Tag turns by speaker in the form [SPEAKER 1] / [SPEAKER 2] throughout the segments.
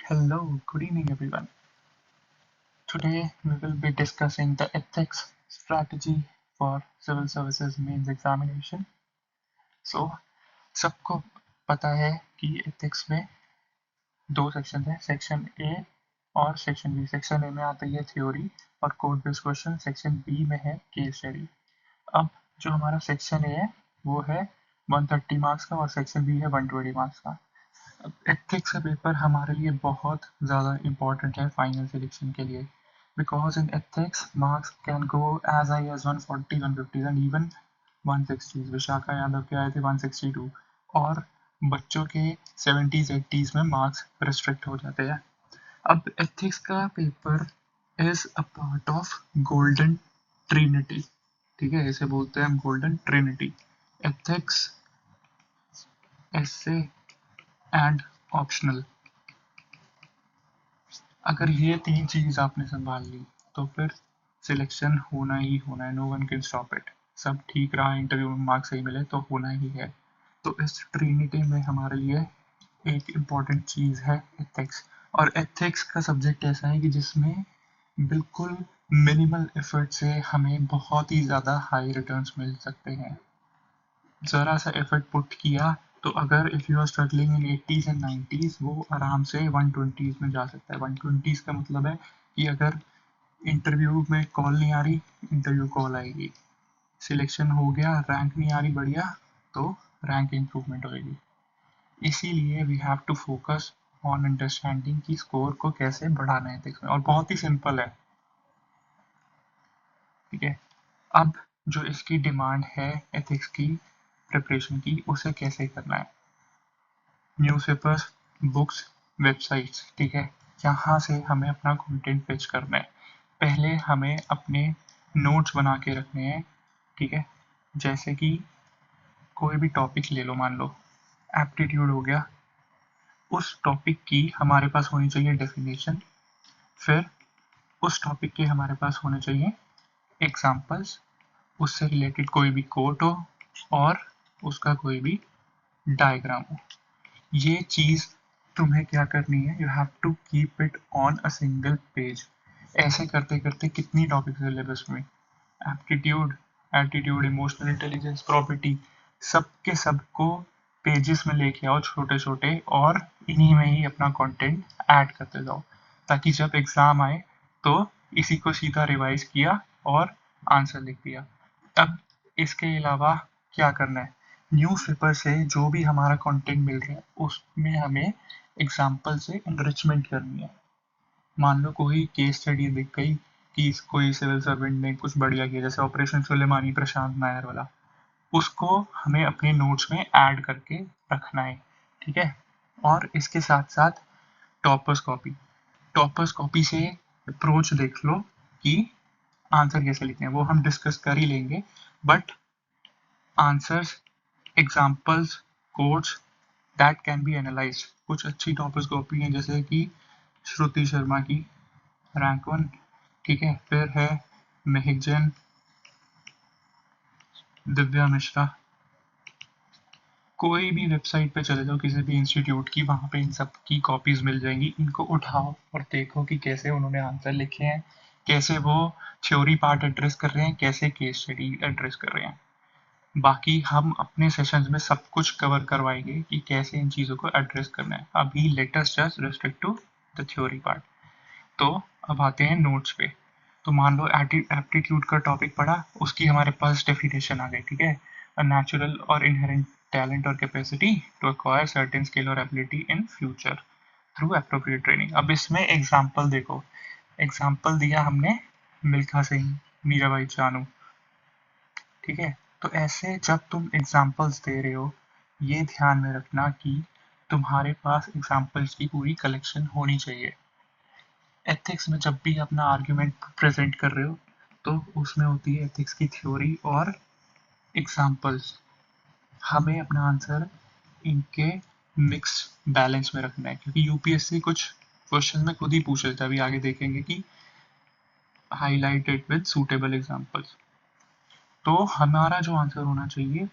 [SPEAKER 1] Hello, good evening everyone. Today we will be discussing the ethics strategy for civil services mains examination. So, सबको पता है कि ethics में दो section है, सेक्शन ए और सेक्शन बी। सेक्शन ए में आती है थ्योरी और code based question, section B में है केस स्टडी। अब जो हमारा सेक्शन ए है वो है 130 मार्क्स का और सेक्शन बी है 120 मार्क्स का। एथिक्स का पेपर हमारे लिए बहुत ज़्यादा इम्पोर्टेंट है फाइनल सिलेक्शन के लिए, because in ethics marks can go as high as 140, 150 and even 160। Vishakha Yadav के आए थे 162 और बच्चों के 70s 80s में मार्क्स रिस्ट्रिक्ट हो जाते हैं। अब एथिक्स का paper is a part of golden Trinity. ठीक है, इसे बोलते हैं हम golden Trinity: ethics, essay and optional. अगर ये तीन चीज आपने संभाल ली तो फिर सिलेक्शन होना ही होना है। No one can stop it. सब ठीक रहा, इंटरव्यू में मार्क्स सही मिले तो होना ही है। तो इस ट्रिनिटी में हमारे लिए एक इम्पॉर्टेंट चीज है एथिक्स। और एथिक्स का सब्जेक्ट ऐसा है कि जिसमें बिल्कुल मिनिमल एफर्ट से हमें बहुत ही ज़्यादा हाई रिटर्न्स मिल सकते हैं। ज़रा सा एफर्ट पुट किया तो अगर if you are struggling in 80s and 90s वो आराम से 120s में जा सकता है। 120s का मतलब है कि अगर इंटरव्यू में कॉल नहीं आ रही, इंटरव्यू कॉल आएगी। सिलेक्शन हो गया, रैंक नहीं आ रही बढ़िया, तो रैंक इंप्रूवमेंट होएगी। इसीलिए we have to focus on understanding की स्कोर को कैसे बढ़ाना है एथिक्स में, और बहुत ही सिंपल है। ठीक है, अब जो इसकी डिमांड है एथिक्स की प्रिपरेशन की, उसे कैसे करना है। न्यूज़पेपर्स, बुक्स, वेबसाइट्स, ठीक है, यहाँ से हमें अपना कंटेंट पेश करना है। पहले हमें अपने नोट्स बना के रखने हैं। ठीक है, जैसे कि कोई भी टॉपिक ले लो, मान लो एप्टीट्यूड हो गया, उस टॉपिक की हमारे पास होनी चाहिए डेफिनेशन। फिर उस टॉपिक के हमारे पास होने चाहिए एग्जाम्पल्स, उससे रिलेटेड कोई भी कोट हो और उसका कोई भी डायग्राम हो। ये चीज़ तुम्हें क्या करनी है, you have to keep it on a single page. ऐसे करते करते कितनी टॉपिक सिलेबस में, aptitude, attitude, emotional intelligence, property, सबके सबको पेजेस में लेके आओ छोटे छोटे, और इन्हीं में ही अपना कंटेंट ऐड करते जाओ, ताकि जब एग्जाम आए तो इसी को सीधा रिवाइज किया और आंसर लिख दिया। अब इसके अलावा क्या करना है, न्यूज़पेपर से जो भी हमारा कंटेंट मिल रहा है उसमें हमें एग्जाम्पल से एनरिचमेंट करनी है। मान लो कोई केस स्टडी दिख गई कि कोई सिविल सर्वेंट ने कुछ बढ़िया किया, जैसे ऑपरेशन सुलेमानी प्रशांत नायर वाला, उसको हमें अपने नोट्स में ऐड करके रखना है। ठीक है, और इसके साथ साथ टॉपर्स कॉपी, टॉपर्स कॉपी से अप्रोच देख लो कि आंसर कैसे लिखते हैं, वो हम डिस्कस कर ही लेंगे। But answers, examples, codes that can be analysed. कुछ अच्छी टॉपर्स कॉपी हैं जैसे कि श्रुति शर्मा की, रैंक 1। ठीक है, फिर है महक जैन, दिव्या मिश्रा। कोई भी वेबसाइट पे चले जाओ किसी भी इंस्टीट्यूट की, वहाँ पे इन सब की कॉपीज मिल जाएंगी। इनको उठाओ और देखो कि कैसे उन्होंने आंसर लिखे हैं, कैसे वो थ्योरी पार्ट एड्रेस कर रहे हैं, कैसे केस स्टडी एड्रेस कर रहे हैं। बाकी हम अपने सेशंस में सब कुछ कवर करवाएंगे कि कैसे इन चीज़ों को एड्रेस करना है। अभी latest just restrict to the theory part. तो अब आते हैं नोट्स पे। तो मान लो एप्टीट्यूड का टॉपिक पढ़ा, उसकी हमारे पास डेफिनेशन आ गई। ठीक है, अ नेचुरल और इनहेरेंट टैलेंट और capacity to acquire certain skill और ability in future through appropriate training. अब इसमें एग्जाम्पल देखो, एग्जाम्पल दिया हमने मिल्खा सिंह, मीराबाई चानू। ठीक है, तो ऐसे जब तुम एग्जाम्पल्स दे रहे हो, ये ध्यान में रखना कि तुम्हारे पास एग्जाम्पल्स की पूरी कलेक्शन होनी चाहिए। एथिक्स में जब भी अपना आर्ग्यूमेंट प्रेजेंट कर रहे हो तो उसमें होती है एथिक्स की थ्योरी और एग्जाम्पल्स। हमें अपना आंसर इनके मिक्स बैलेंस में रखना है, क्योंकि यूपीएससी कुछ क्वेश्चन में खुद ही पूछ लेता है, अभी आगे देखेंगे कि हाईलाइटेड विद सूटेबल एग्जाम्पल्स। तो हमारा जो आंसर होना चाहिए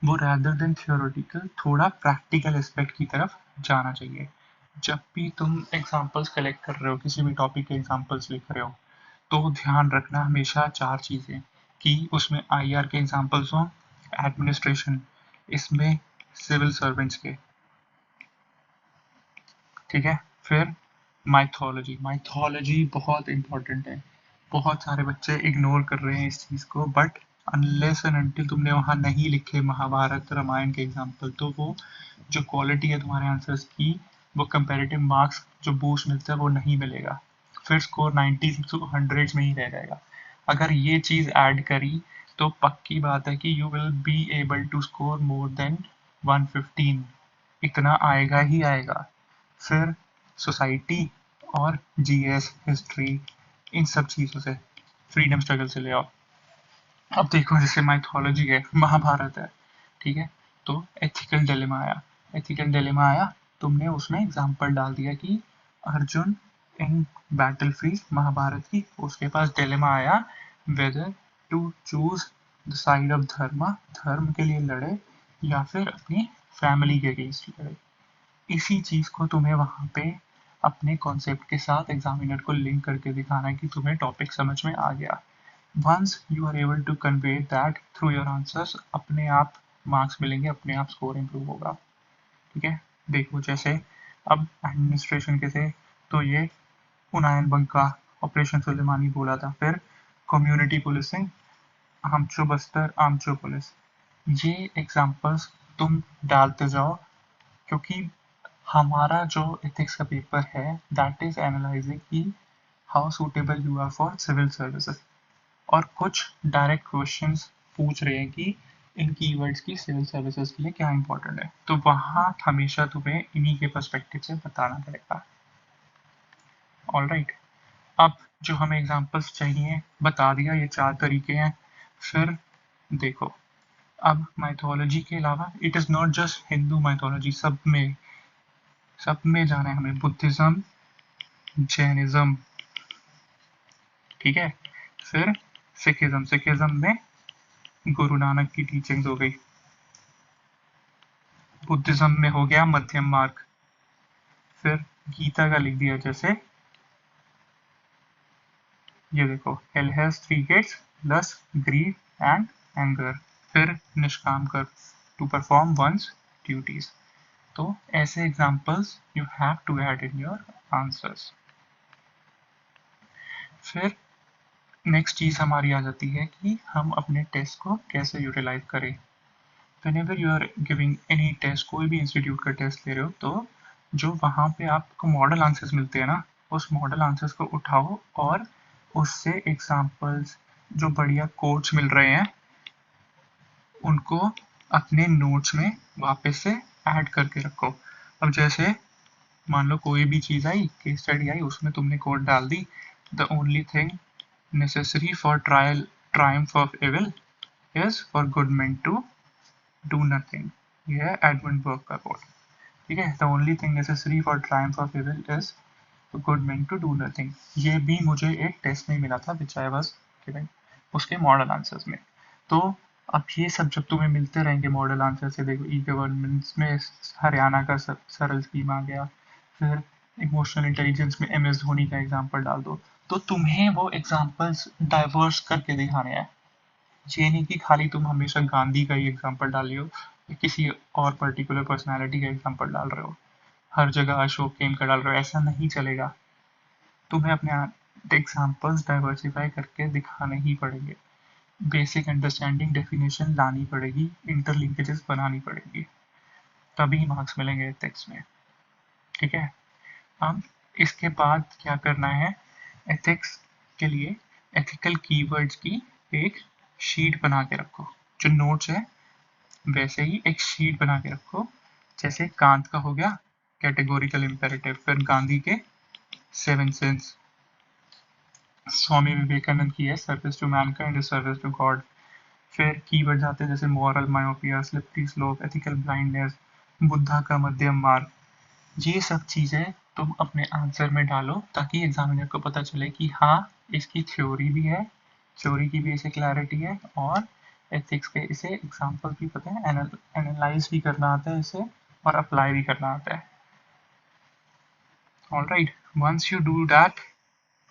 [SPEAKER 1] वो रैदर देन थियोरेटिकल थोड़ा प्रैक्टिकल एस्पेक्ट की तरफ जाना चाहिए। जब भी तुम एग्जांपल्स कलेक्ट कर रहे हो, किसी भी टॉपिक के एग्जांपल्स लिख रहे हो, तो ध्यान रखना हमेशा चार चीज़ें कि उसमें आईआर के एग्जांपल्स हों, एडमिनिस्ट्रेशन, इसमें सिविल सर्वेंट्स के, ठीक है। फिर माइथोलॉजी, माइथोलॉजी बहुत इंपॉर्टेंट है। बहुत सारे बच्चे इग्नोर कर रहे हैं इस चीज़ को, बट अनलेस एंड अनटिल तुमने वहाँ नहीं लिखे महाभारत रामायण के एग्जाम्पल, तो वो जो क्वालिटी है तुम्हारे आंसर्स की, वो कंपेरेटिव मार्क्स जो बूस्ट मिलता है वो नहीं मिलेगा। फिर स्कोर 90 टू 100 में ही रह जाएगा। अगर ये चीज़ ऐड करी तो पक्की बात है कि you will be able to score more than 115, इतना आएगा ही आएगा। फिर सोसाइटी और जीएस, हिस्ट्री, इन सब चीज़ों से, फ्रीडम स्ट्रगल से ले आओ। अब देखो जैसे माइथोलॉजी है, महाभारत है, ठीक है, तो एथिकल डिलेमा आया, एथिकल डिलेमा आया, तुमने उसमें एग्जाम्पल डाल दिया कि Arjun in battle field Mahabharata की, उसके पास डिलेमा आया whether to choose the side of dharma, धर्म के लिए लड़े या फिर अपनी फैमिली के अगेंस्ट लड़े। इसी चीज को तुम्हें वहां पे अपने कॉन्सेप्ट के साथ एग्जामिनर को लिंक करके दिखाना है कि तुम्हें टॉपिक समझ में आ गया। Once you are able to convey that through your answers, अपने आप मार्क्स मिलेंगे, अपने आप स्कोर इंप्रूव होगा, ठीक है। देखो जैसे अब एडमिनिस्ट्रेशन के थे, तो ये उनायन बंका, ऑपरेशन सुलेमानी बोला था। फिर कम्युनिटी पुलिसिंग, आमचो बस्तर, आमचो पुलिस, ये एग्जाम्पल्स तुम डालते जाओ, क्योंकि हमारा जो एथिक्स का पेपर है दैट इज एनालाइजिंग कि how suitable you are for civil services, और कुछ डायरेक्ट क्वेश्चंस पूछ रहे हैं कि इन कीवर्ड्स की सिविल सर्विसेज के लिए क्या इंपॉर्टेंट है, तो वहाँ हमेशा तुम्हें इन्हीं के पर्सपेक्टिव से बताना पड़ेगा। ऑलराइट, अब जो हमें एग्जांपल्स चाहिए बता दिया, ये चार तरीके हैं। फिर देखो, अब माइथोलॉजी के अलावा it is not just Hindu mythology, सब में जाना है हमें, बुद्धिज्म, जैनिज्म, ठीक है। फिर सिखिज्म, सिखिज्म में गुरु नानक की टीचिंग्स हो गई। बुद्धिज्म में हो गया मध्यम मार्ग। फिर गीता का लिख दिया, जैसे ये देखो, hell has three gates, lust, greed and anger. फिर निष्काम कर, टू परफॉर्म वंस ड्यूटीज। तो ऐसे examples you have to add in your answers. फिर नेक्स्ट चीज हमारी आ जाती है कि हम अपने टेस्ट को कैसे यूटिलाइज करें। whenever you are giving any test, कोई भी इंस्टीट्यूट का टेस्ट ले रहे हो, तो जो वहाँ पे आपको मॉडल आंसर्स मिलते हैं ना, उस मॉडल आंसर्स को उठाओ और उससे एग्जाम्पल्स, जो बढ़िया कोट्स मिल रहे हैं, उनको अपने नोट्स में वापस से ऐड करके रखो। अब जैसे मान लो कोई भी चीज़ आई, केस स्टडी आई, उसमें तुमने कोट डाल दी, the only thing necessary for triumph of evil is for good men to do nothing। ये है एडमंड बर्ग का कोट, ठीक है। The only thing necessary for triumph of evil is for good men to do nothing. ये भी मुझे एक test में मिला था विच आई वाज गिविंग, उसके मॉडल आंसर्स में। तो अब ये सब जब तुम्हें मिलते रहेंगे मॉडल आंसर से, देखो ई गवर्नेंस में हरियाणा का सरल स्कीम आ गया, फिर इमोशनल इंटेलिजेंस में एम एस धोनी का एग्जाम्पल डाल दो, तो तुम्हें वो एग्जाम्पल्स डाइवर्स करके दिखाने हैं। ये नहीं कि खाली तुम हमेशा गांधी का ही एग्जाम्पल डाल रहे हो या किसी और पर्टिकुलर पर्सनालिटी का एग्जाम्पल डाल रहे हो, हर जगह अशोक केम का डाल रहे हो, ऐसा नहीं चलेगा। तुम्हें अपने एग्जाम्पल्स डाइवर्सिफाई करके दिखाने ही पड़ेंगे, बेसिक अंडरस्टैंडिंग डेफिनेशन लानी पड़ेगी, इंटरलिंकेजेस बनानी पड़ेगी, तभी मार्क्स मिलेंगे एथिक्स में, ठीक है। अब इसके बाद क्या करना है, एथिक्स के लिए एथिकल कीवर्ड्स की एक शीट बना के रखो, जो नोट्स है वैसे ही एक शीट बना के रखो। जैसे कांत का हो गया कैटेगोरिकल इंपेरेटिव, फिर गांधी के सेवन सेंस, स्वामी विवेकानंद की है service to mankind is service to god. फिर कीवर्ड्स आते हैं जैसे moral myopia, slippery slope, ethical blindness, Buddha का मध्यम मार्ग। ये सब चीज़ें तुम अपने आंसर में डालो ताकि एग्जामिनर को पता चले कि हाँ, इसकी थ्योरी भी है, थ्योरी की भी इसे क्लैरिटी है, और एथिक्स के इसे एग्जाम्पल भी पता है, एनालाइज भी करना आता है इसे, और अप्लाई भी करना आता है। Alright, once you do that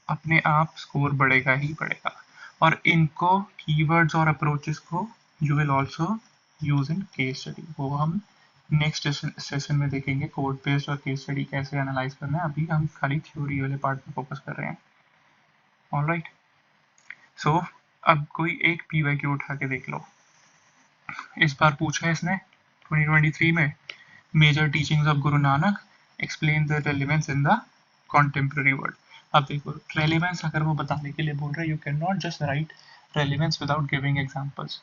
[SPEAKER 1] अपने आप स्कोर बढ़ेगा ही बढ़ेगा। और इनको कीवर्ड्स और अप्रोचेस को you will also use in case study, वो हम नेक्स्ट सेशन में देखेंगे कोड बेस्ड और केस स्टडी कैसे एनालाइज करना है। अभी हम खाली थ्योरी वाले पार्ट पे फोकस कर रहे हैं। ऑलराइट, सो अब कोई एक पीवाईक्यू उठा के देख लो। इस बार पूछा है इसने 2023 में, major teachings of Guru Nanak explain the relevance in the contemporary world. अब देखो, रेलेवेंस अगर वो बताने के लिए बोल रहे हैं, you can not just right relevance without giving examples.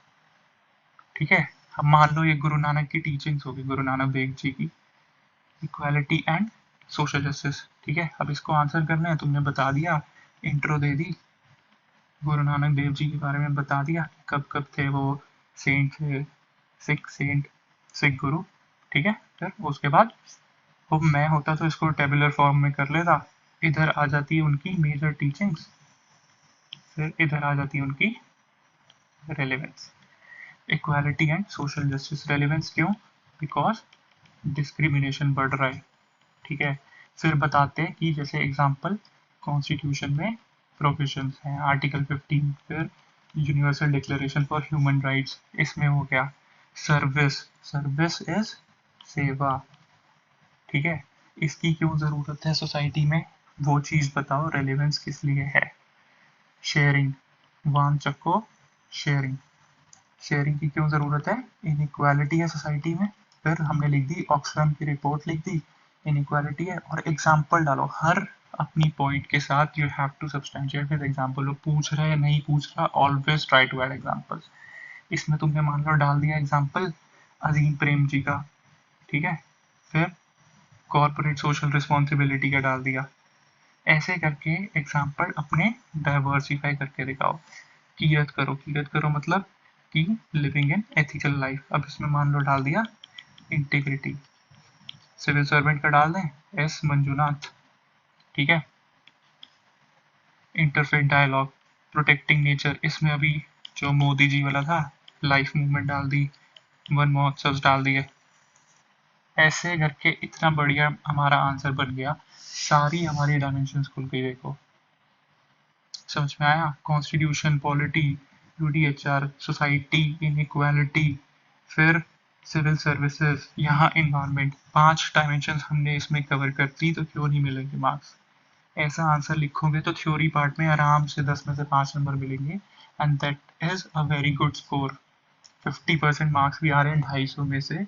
[SPEAKER 1] ठीक है, अब मान लो ये गुरु नानक की टीचिंग्स होगी, गुरु नानक देव जी की, इक्वालिटी एंड सोशल जस्टिस। ठीक है, अब इसको आंसर करना है, तुमने बता दिया, इंट्रो दे दी, गुरु नानक देव जी के बारे में बता दिया, कब कब थे वो सेंट थे, सिख गुरु। ठीक है, फिर उसके बाद अब मैं होता तो इसको टेबुलर फॉर्म में कर लेता, इधर आ जाती है उनकी मेजर टीचिंग्स, फिर इधर आ जाती है उनकी relevance, equality and social justice. Relevance क्यों? बिकॉज डिस्क्रिमिनेशन बढ़ रहा है। ठीक है, फिर बताते हैं कि जैसे एग्जांपल कॉन्स्टिट्यूशन में प्रोविजंस हैं, आर्टिकल 15, फिर universal declaration for human rights, इसमें हो गया सर्विस, सर्विस इज सेवा। ठीक है, इसकी क्यों ज़रूरत है सोसाइटी में, वो चीज़ बताओ, रेलेवेंस किस लिए है। शेयरिंग, वान चक्को शेयरिंग, शेयरिंग की क्यों ज़रूरत है, इनइक्वालिटी है सोसाइटी में। फिर हमने लिख दी, ऑक्सफैम की रिपोर्ट लिख दी, इनइक्वालिटी है, और एग्जाम्पल डालो हर अपनी पॉइंट के साथ, you have to substantiate with example. वो पूछ रहा है नहीं पूछ रहा, always try to add examples. इसमें तुमने मान लो डाल दिया एग्जाम्पल अजीम प्रेम जी का, ठीक है, फिर कॉर्पोरेट सोशल रिस्पॉन्सिबिलिटी का डाल दिया, ऐसे करके एग्जाम्पल अपने डाइवर्सिफाई करके दिखाओ। कीरत करो मतलब कि लिविंग इन एथिकल लाइफ। अब इसमें मान लो डाल दिया इंटीग्रिटी, सिविल सर्वेंट का डाल दें एस मंजुनाथ। ठीक है, इंटरफेथ डायलॉग, प्रोटेक्टिंग नेचर, इसमें अभी जो मोदी जी वाला था, लाइफ मूवमेंट डाल दी, वन महोत्सव डाल दिए। ऐसे करके इतना बढ़िया हमारा आंसर बन गया, सारी हमारी डायमेंशंस खुल गई। देखो समझ में आया, constitution, polity, UDHR, society, inequality, फिर सिविल सर्विसेज, यहाँ इन्वायरमेंट, 5 डायमेंशंस हमने इसमें कवर कर दी, तो क्यों नहीं मिलेंगे मार्क्स। ऐसा आंसर लिखोगे तो थ्योरी पार्ट में आराम से 10 में से 5 नंबर मिलेंगे, and that is a very good score. 50% marks भी आ रहे हैं 250 में से,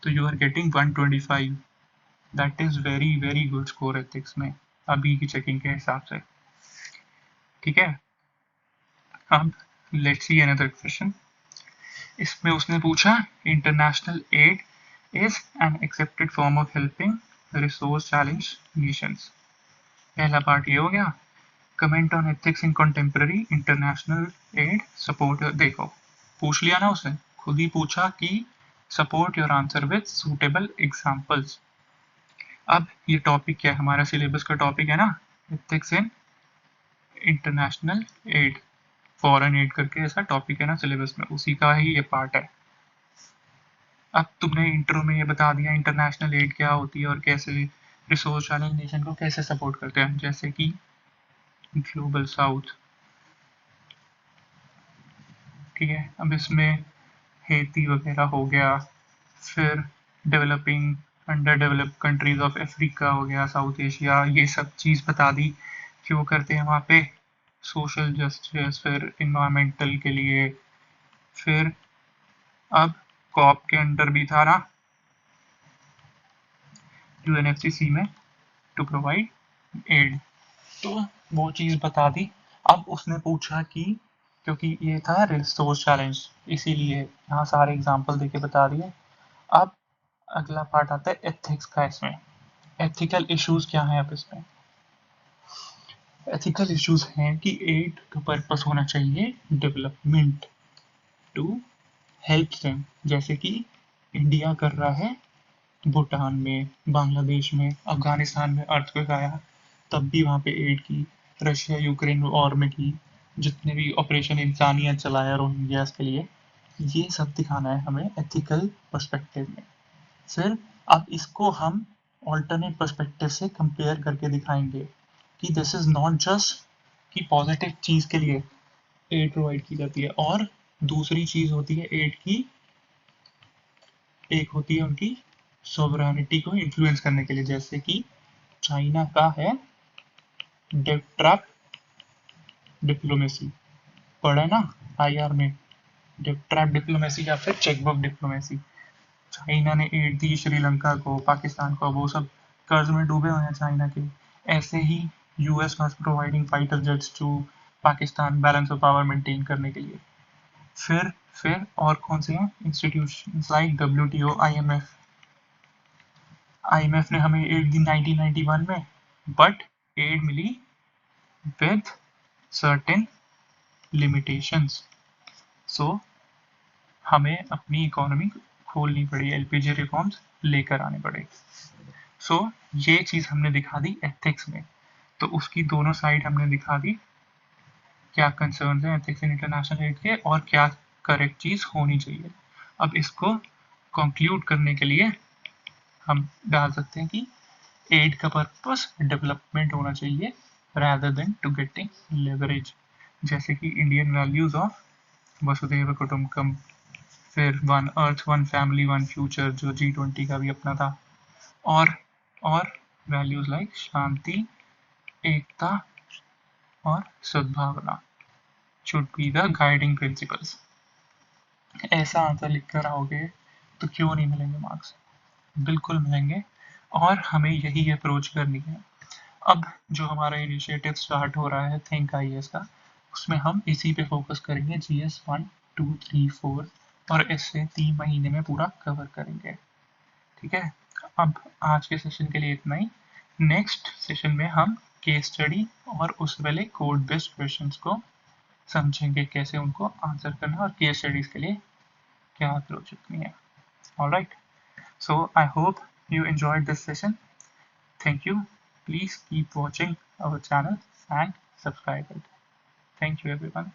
[SPEAKER 1] तो you are getting 125, that is very very good score ethics में अभी की चेकिंग के हिसाब से। ठीक है, अब लेट्स सी अनदर क्वेश्चन। इसमें उसने पूछा, international aid is an accepted form of helping resource challenge nations. पहला पार्ट ये हो गया, comment on ethics in contemporary international aid support. देखो पूछ लिया ना उसने, खुद ही पूछा कि support your answer with suitable examples. अब ये टॉपिक क्या है, हमारा सिलेबस का टॉपिक है ना, ethics in international aid, foreign aid करके ऐसा टॉपिक है ना सिलेबस में, उसी का ही ये पार्ट है। अब तुमने इंट्रो में ये बता दिया इंटरनेशनल एड क्या होती है और कैसे रिसोर्स चैलेंज नेशन को कैसे सपोर्ट करते हैं, जैसे कि ग्लोबल साउथ। ठीक है, अब इसमें हेती वगैरह हो गया, फिर developing under developed countries of Africa हो गया, साउथ एशिया, ये सब चीज़ बता दी क्यों करते हैं वहाँ पे, सोशल जस्टिस, फिर इन्वायरमेंटल के लिए। फिर अब कॉप के अंडर भी था ना यूएनएफसीसी में, टू प्रोवाइड एड, तो वो चीज़ बता दी। अब उसने पूछा कि क्योंकि ये था रिसोर्स चैलेंज, इसीलिए यहाँ सारे एग्जाम्पल देके बता दिए। अब अगला पार्ट आता है एथिक्स का। इसमें एथिकल इश्यूज क्या हैं। अब इसमें एथिकल इश्यूज हैं कि एड का पर्पस होना चाहिए डेवलपमेंट, टू हेल्प देम, जैसे कि इंडिया कर रहा है भूटान में, बांग्लादेश में, अफगानिस्तान में अर्थक्वेक आया तब भी वहाँ पे एड की, रशिया यूक्रेन वॉर में की, जितने भी ऑपरेशन इंसानियत चलाया रोहिंग्यास के लिए, ये सब दिखाना है हमें एथिकल पर्सपेक्टिव में। फिर अब इसको हम ऑल्टरनेट पर्सपेक्टिव से कंपेयर करके दिखाएंगे कि दिस इज नॉट जस्ट कि पॉजिटिव चीज़ के लिए एड प्रोवाइड की जाती है, और दूसरी चीज़ होती है एड की, एक होती है उनकी सोवरेनिटी को इन्फ्लुएंस करने के लिए, जैसे कि चाइना का है डेट ट्रैप डिप्लोमेसी, पढ़ा है ना आईआर में, डेट ट्रैप डिप्लोमेसी या फिर चेकबुक डिप्लोमेसी। चाइना ने एड दी श्रीलंका को, पाकिस्तान को, वो सब कर्ज में डूबे हुए हैं चाइना के। ऐसे ही US was providing fighter jets to Pakistan balance of power maintain करने के लिए। फिर और कौन से हैं institution like WTO, IMF. IMF ने हमें एड दी 1991 में, बट एड मिली विद सर्टेन लिमिटेशंस। सो हमें अपनी इकोनॉमी खोलनी पड़ी, एलपीजी रिफॉर्म्स लेकर आने पड़े। सो ये चीज़ हमने दिखा दी एथिक्स में, तो उसकी दोनों साइड हमने दिखा दी, क्या कंसर्न है एथिक्स इन इंटरनेशनल एड के और क्या करेक्ट चीज़ होनी चाहिए। अब इसको कंक्लूड करने के लिए हम डाल सकते हैं कि एड का पर्पस डेवलपमेंट होना चाहिए rather than to getting leverage, जैसे कि इंडियन वैल्यूज ऑफ वसुधैव कुटुंबकम, फिर one earth one family one future जो G20 का भी अपना था, और और वैल्यूज लाइक शांति, एकता और सद्भावना should be the guiding principles। ऐसा आंसर लिख कर आओगे तो क्यों नहीं मिलेंगे मार्क्स, बिल्कुल मिलेंगे, और हमें यही अप्रोच करनी है। अब जो हमारा इनिशिएटिव स्टार्ट हो रहा है थिंक आईएएस का, उसमें हम इसी पे फोकस करेंगे, जीएस 1 2 3 4, और इससे 3 महीने में पूरा कवर करेंगे। ठीक है, अब आज के सेशन के लिए इतना ही। नेक्स्ट सेशन में हम केस स्टडी और उस वाले कोड बेस्ड क्वेश्चंस को समझेंगे, कैसे उनको आंसर करना और केस स्टडीज के लिए क्या अप्रोच रखनी है। Alright, so I hope you enjoyed this session. Thank you. Please keep watching our channel and subscribe it. Thank you everyone.